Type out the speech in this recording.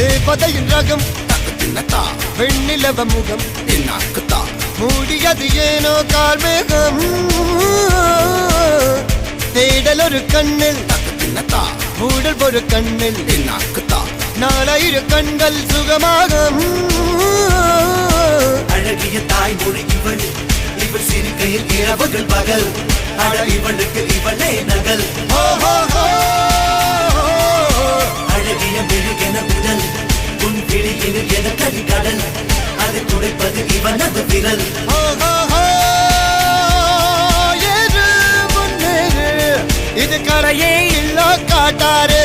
தேவதையின் ரகம் வெண்ணிலவ முகம் மூடியது ஏனோ கார்மேகம் தேடல் ஒரு கண்ணில் மூடல் ஒரு கண்ணில் 4000 கண்கள் சுகமாக அழகிய தாய்மொழி இவள் இவள் சிரிக்கையில் இரவுகள் பகல் அழ இவளுக்கு இவளே நகல் அழகிய மெழுகென உடல் உன் விழியில் என கரிகடல் அதை துடைப்பது இவனது விரல் இது கரையே இல்ல காட்டாரு